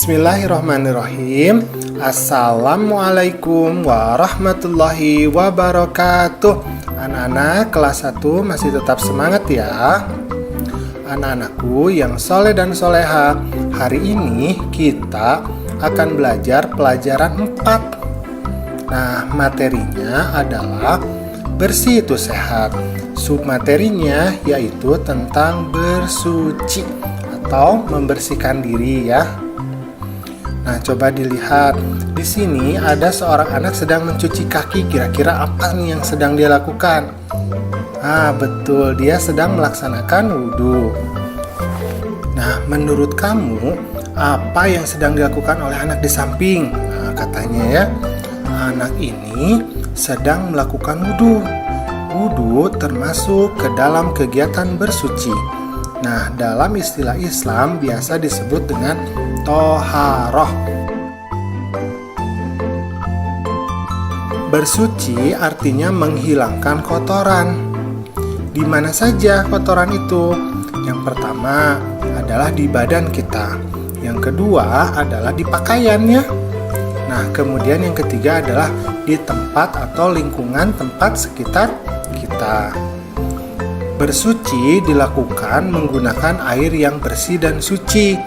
Bismillahirrahmanirrahim. Assalamualaikum warahmatullahi wabarakatuh. Anak-anak kelas 1 masih tetap semangat ya. Anak-anakku yang soleh dan soleha, hari ini kita akan belajar pelajaran 4. Nah, materinya adalah bersih itu sehat. Submaterinya yaitu tentang bersuci atau membersihkan diri ya. Nah, coba dilihat. Di sini ada seorang anak sedang mencuci kaki. Kira-kira apa nih yang sedang dia lakukan? Ah, betul, dia sedang melaksanakan wudhu. Nah, menurut kamu apa yang sedang dilakukan oleh anak di samping? Nah, katanya ya, anak ini sedang melakukan wudhu. Wudhu termasuk ke dalam kegiatan bersuci. Nah, dalam istilah Islam biasa disebut dengan toharoh. Bersuci artinya menghilangkan kotoran. Di mana saja kotoran itu? Yang pertama adalah di badan kita. Yang kedua adalah di pakaiannya. Nah, kemudian yang ketiga adalah di tempat atau lingkungan tempat sekitar kita. Bersuci dilakukan menggunakan air yang bersih dan suci,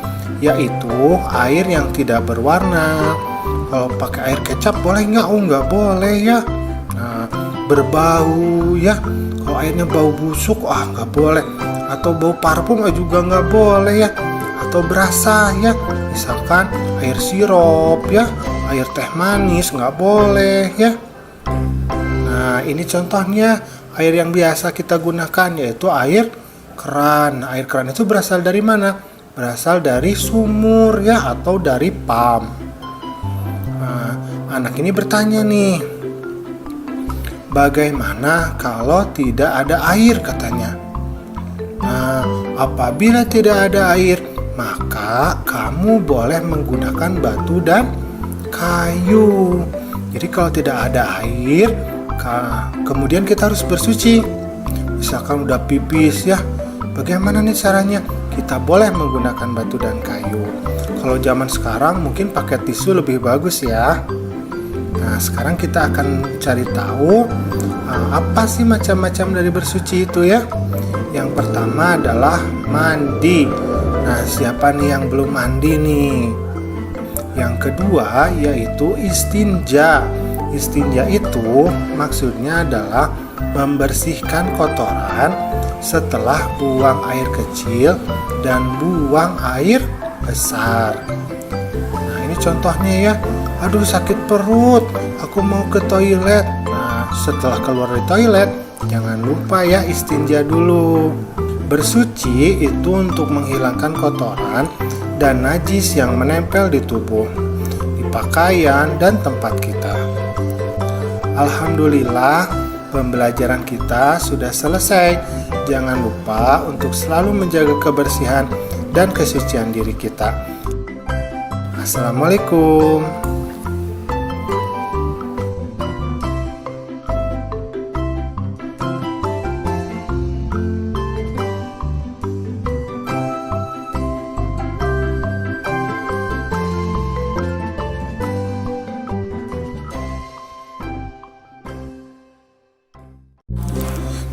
yaitu air yang tidak berwarna. Kalau pakai air kecap boleh nggak? Oh, nggak boleh ya. Nah, berbau ya. Kalau airnya bau busuk, nggak boleh. Atau bau parfum juga nggak boleh ya. Atau berasa ya. Misalkan air sirup ya, air teh manis nggak boleh ya. Nah, ini contohnya air yang biasa kita gunakan, yaitu air keran. Air keran itu berasal dari mana? Berasal dari sumur ya, atau dari pam. Nah, anak ini bertanya nih, bagaimana kalau tidak ada air katanya? Nah, apabila tidak ada air, maka kamu boleh menggunakan batu dan kayu. Jadi kalau tidak ada air, kemudian kita harus bersuci. Misalkan udah pipis ya, bagaimana nih caranya? Kita boleh menggunakan batu dan kayu. Kalau zaman sekarang mungkin pakai tisu lebih bagus ya. Nah, sekarang kita akan cari tahu apa sih macam-macam dari bersuci itu ya. Yang pertama adalah mandi. Nah, siapa nih yang belum mandi nih? Yang kedua yaitu istinja. Istinja itu maksudnya adalah membersihkan kotoran setelah buang air kecil dan buang air besar. Nah, ini contohnya ya. Aduh, sakit perut, aku mau ke toilet. Nah, setelah keluar dari toilet, jangan lupa ya istinja dulu. Bersuci itu untuk menghilangkan kotoran dan najis yang menempel di tubuh, di pakaian dan tempat kita. Alhamdulillah, pembelajaran kita sudah selesai. Jangan lupa untuk selalu menjaga kebersihan dan kesucian diri kita. Assalamualaikum.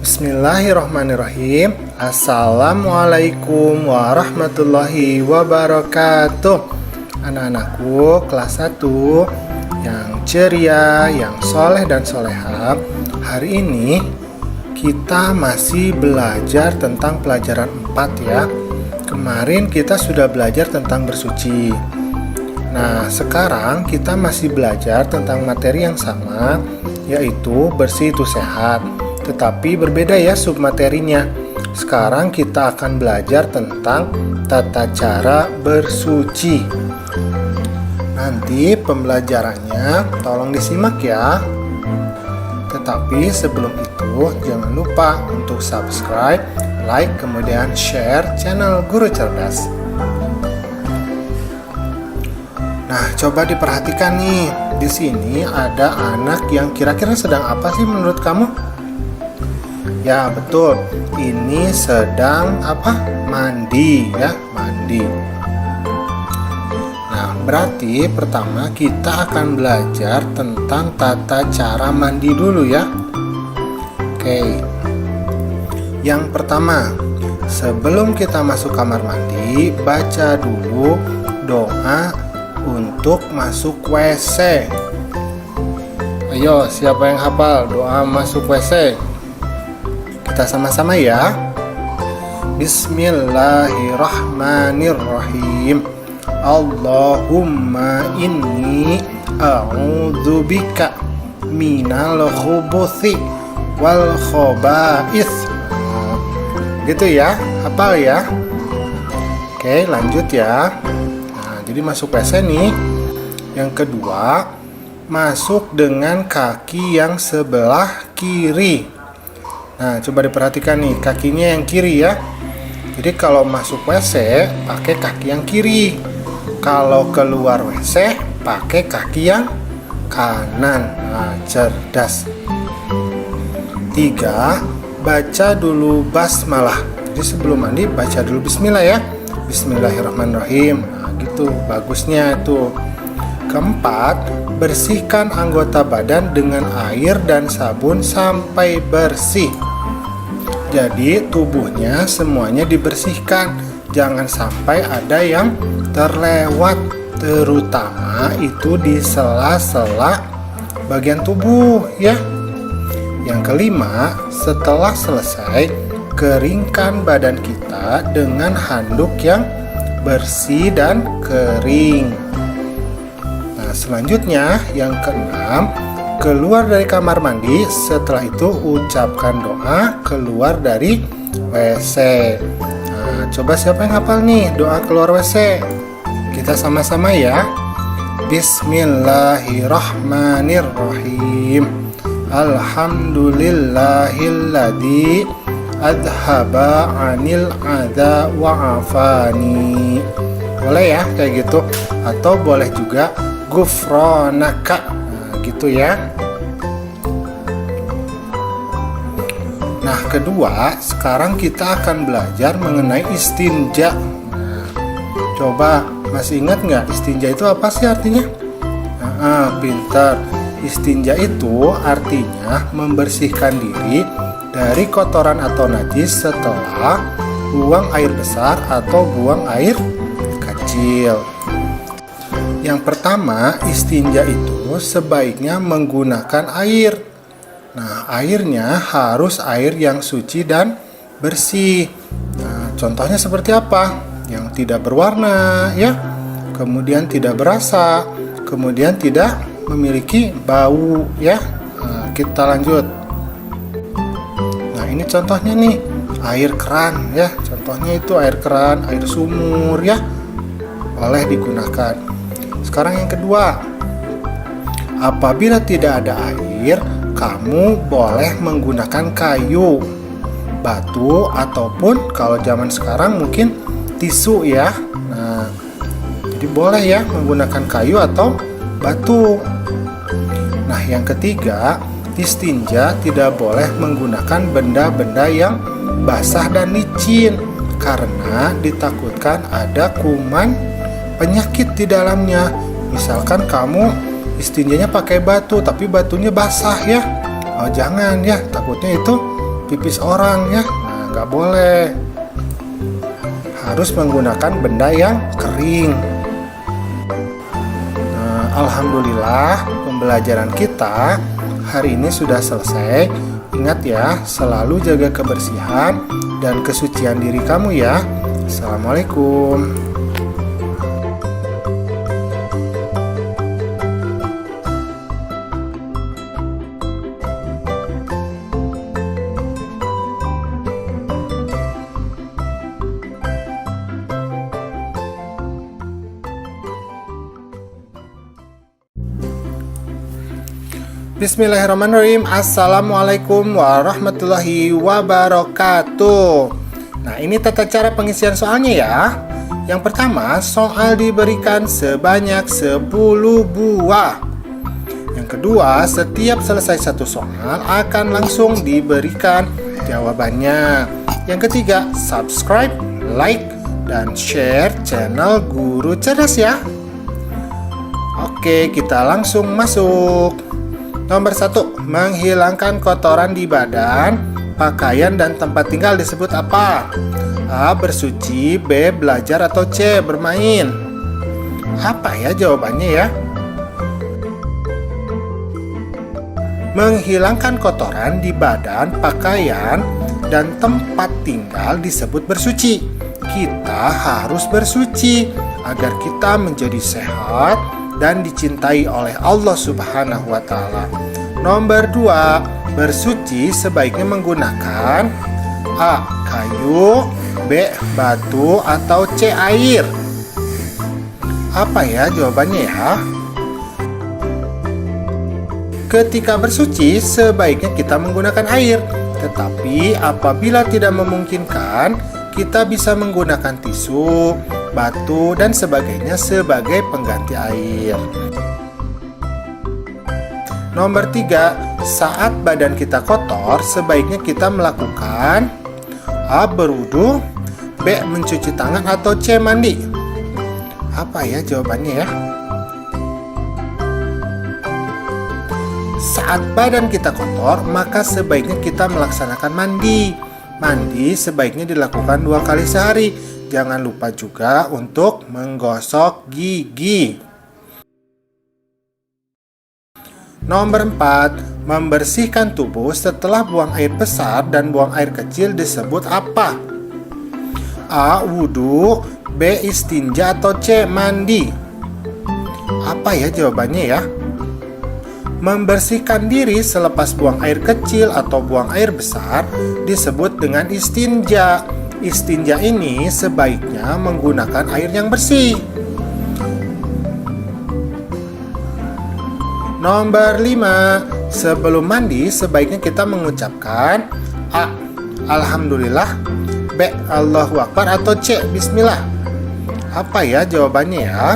Bismillahirrahmanirrahim. Assalamualaikum warahmatullahi wabarakatuh. Anak-anakku kelas 1 yang ceria, yang soleh dan soleha, hari ini kita masih belajar tentang pelajaran 4 ya. Kemarin kita sudah belajar tentang bersuci. Nah, sekarang kita masih belajar tentang materi yang sama, yaitu bersih itu sehat. Tetapi berbeda ya submaterinya. Sekarang kita akan belajar tentang tata cara bersuci. Nanti pembelajarannya tolong disimak ya. Tetapi sebelum itu jangan lupa untuk subscribe, like, kemudian share channel Guru Cerdas. Nah, coba diperhatikan nih. Di sini ada anak yang kira-kira sedang apa sih menurut kamu? Ya, betul. Ini sedang apa? Mandi ya, mandi. Nah, Berarti pertama kita akan belajar tentang tata cara mandi dulu ya. Oke. Yang pertama, sebelum kita masuk kamar mandi, baca dulu doa untuk masuk WC. Ayo, siapa yang hafal doa masuk WC? Kita sama-sama ya. Bismillahirrahmanirrahim. Allahumma inni a'udzubika minal khubuthi wal khaba'ith. Gitu ya, hafal ya. Oke, lanjut ya. Nah, jadi masuk WC nih. Yang kedua, masuk dengan kaki yang sebelah kiri. Nah, coba diperhatikan nih, kakinya yang kiri ya. Jadi kalau masuk WC pakai kaki yang kiri. Kalau keluar WC pakai kaki yang kanan. Nah, cerdas. 3. Baca dulu basmalah. Jadi sebelum mandi baca dulu bismillah ya. Bismillahirrahmanirrahim. Nah, gitu bagusnya tuh. 4. Bersihkan anggota badan dengan air dan sabun sampai bersih. Jadi tubuhnya semuanya dibersihkan. Jangan sampai ada yang terlewat, terutama itu di sela-sela bagian tubuh ya. Yang kelima, setelah selesai, keringkan badan kita dengan handuk yang bersih dan kering. Nah, selanjutnya yang keenam, keluar dari kamar mandi. Setelah itu ucapkan doa keluar dari WC. Nah, coba siapa yang hafal nih doa keluar WC? Kita sama-sama ya. Bismillahirrahmanirrahim. Alhamdulillahilladzi adhaba anil adza wa afani. Boleh ya kayak gitu. Atau boleh juga gufronaka. Nah, gitu ya. Nah, kedua, sekarang kita akan belajar mengenai istinja. Nah, coba masih ingat nggak istinja itu apa sih artinya? Pintar. Istinja itu artinya membersihkan diri dari kotoran atau najis setelah buang air besar atau buang air kecil. Yang pertama, istinja itu sebaiknya menggunakan air. Nah, airnya harus air yang suci dan bersih. Nah, contohnya seperti apa? Yang tidak berwarna, ya. Kemudian tidak berasa, kemudian tidak memiliki bau, ya. Nah, kita lanjut. Nah, ini contohnya nih, air keran, ya. Contohnya itu air keran, air sumur, ya. Boleh digunakan. Sekarang yang kedua, apabila tidak ada air, kamu boleh menggunakan kayu, batu, ataupun kalau zaman sekarang mungkin tisu ya. Nah, jadi boleh ya menggunakan kayu atau batu. Nah, yang ketiga, istinja tidak boleh menggunakan benda-benda yang basah dan licin karena ditakutkan ada kuman penyakit di dalamnya. Misalkan kamu istinjanya pakai batu tapi batunya basah ya. Oh, jangan ya, takutnya itu pipis orang ya. Nah, nggak boleh. Harus menggunakan benda yang kering. Nah, alhamdulillah pembelajaran kita hari ini sudah selesai. Ingat ya, selalu jaga kebersihan dan kesucian diri kamu ya. Assalamualaikum. Bismillahirrahmanirrahim. Assalamualaikum warahmatullahi wabarakatuh. Nah, ini tata cara pengisian soalnya ya. Yang pertama, soal diberikan sebanyak 10 buah. Yang kedua, setiap selesai satu soal akan langsung diberikan jawabannya. Yang ketiga, subscribe, like, dan share channel Guru Cerdas ya. Oke, kita langsung masuk. Nomor 1, menghilangkan kotoran di badan, pakaian, dan tempat tinggal disebut apa? A. Bersuci, B. Belajar, atau C. Bermain. Apa ya jawabannya ya? Menghilangkan kotoran di badan, pakaian, dan tempat tinggal disebut bersuci. Kita harus bersuci agar kita menjadi sehat dan dicintai oleh Allah Subhanahu wa Ta'ala. Nomor 2, bersuci sebaiknya menggunakan A. Kayu, B. Batu, atau C. Air. Apa ya jawabannya ya? Ketika bersuci sebaiknya kita menggunakan air. Tetapi apabila tidak memungkinkan, kita bisa menggunakan tisu, batu, dan sebagainya sebagai pengganti air. Nomor 3, saat badan kita kotor, sebaiknya kita melakukan A. Berwudu, B. Mencuci tangan, atau C. Mandi. Apa ya jawabannya ya? Saat badan kita kotor, maka sebaiknya kita melaksanakan mandi. Mandi sebaiknya dilakukan 2 kali sehari. Jangan lupa juga untuk menggosok gigi. Nomor 4, membersihkan tubuh setelah buang air besar dan buang air kecil disebut apa? A. Wudu, B. Istinja, atau C. Mandi. Apa ya jawabannya ya? Membersihkan diri selepas buang air kecil atau buang air besar disebut dengan istinja. Istinja ini sebaiknya menggunakan air yang bersih. Nomor 5, sebelum mandi sebaiknya kita mengucapkan A. Alhamdulillah, B. Allahu Akbar, atau C. Bismillah. Apa ya jawabannya ya?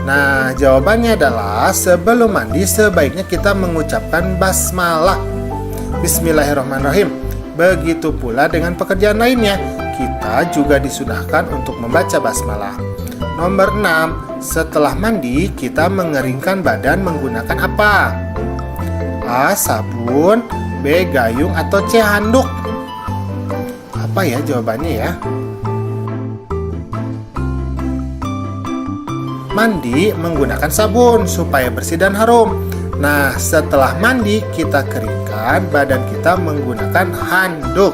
Nah, jawabannya adalah sebelum mandi sebaiknya kita mengucapkan basmalah. Bismillahirrahmanirrahim. Begitu pula dengan pekerjaan lainnya, kita juga disunahkan untuk membaca basmalah. Nomor 6, setelah mandi kita mengeringkan badan menggunakan apa? A. Sabun, B. Gayung, atau C. Handuk. Apa ya jawabannya ya? Mandi menggunakan sabun supaya bersih dan harum. Nah, setelah mandi kita keringkan badan kita menggunakan handuk.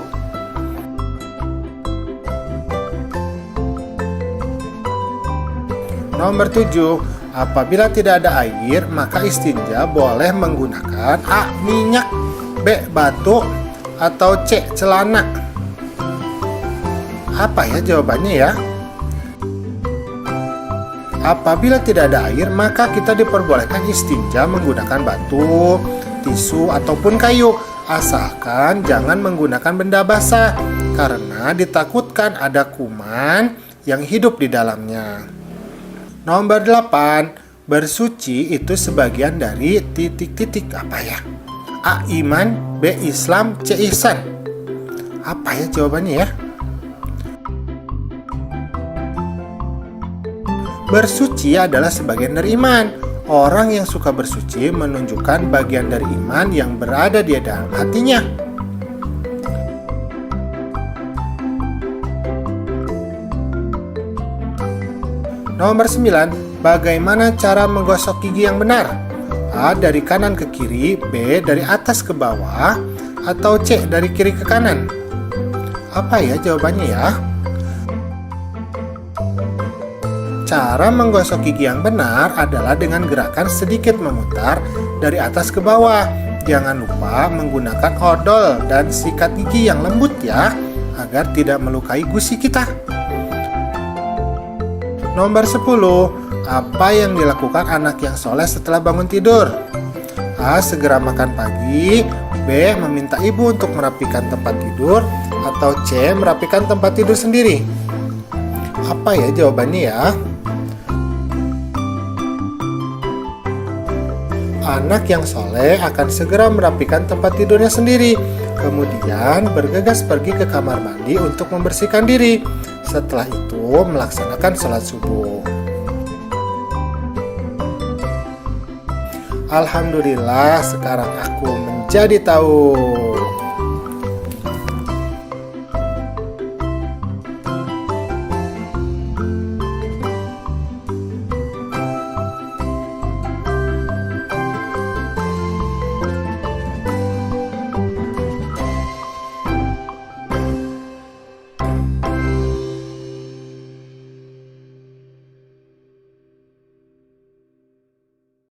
Nomor 7, apabila tidak ada air, maka istinja boleh menggunakan A. Minyak, B. Batu, atau C. Celana. Apa ya jawabannya ya? Apabila tidak ada air, maka kita diperbolehkan istinja menggunakan batu, tisu, ataupun kayu, asalkan jangan menggunakan benda basah, karena ditakutkan ada kuman yang hidup di dalamnya. Nomor 8, bersuci itu sebagian dari titik-titik apa ya? A. Iman, B. Islam, C. Ihsan. Apa ya jawabannya ya? Bersuci adalah sebagian dari iman. Orang yang suka bersuci menunjukkan bagian dari iman yang berada di dalam hatinya. Nomor 9, bagaimana cara menggosok gigi yang benar? A. Dari kanan ke kiri, B. Dari atas ke bawah, atau C. Dari kiri ke kanan. Apa ya jawabannya ya? Cara menggosok gigi yang benar adalah dengan gerakan sedikit memutar dari atas ke bawah. Jangan lupa menggunakan odol dan sikat gigi yang lembut ya, agar tidak melukai gusi kita. Nomor 10, apa yang dilakukan anak yang soleh setelah bangun tidur? A. Segera makan pagi, B. Meminta ibu untuk merapikan tempat tidur, atau C. Merapikan tempat tidur sendiri. Apa ya jawabannya ya? anak yang soleh akan segera merapikan tempat tidurnya sendiri. Kemudian bergegas pergi ke kamar mandi untuk membersihkan diri. Setelah itu melaksanakan sholat subuh. Alhamdulillah, sekarang aku menjadi tahu.